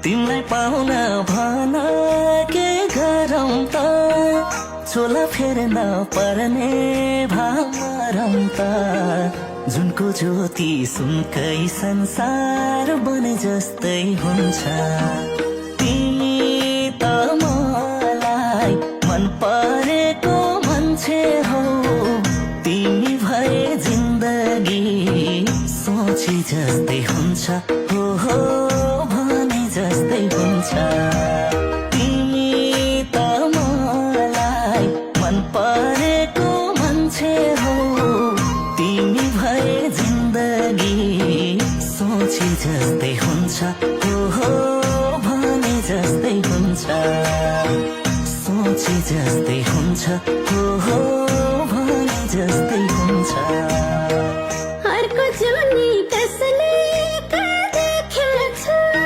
तिमीलाई पाउन भन के गरौँ त चोला फेर्न पर्ने भामरौँ त जुनको ज्योति सुनकै संसार बने जस्तै हुन्छ तिमी त मलाई मन परेको मान्छे हौ तिमी भए जिन्दगी सोचे जस्तै हुन्छ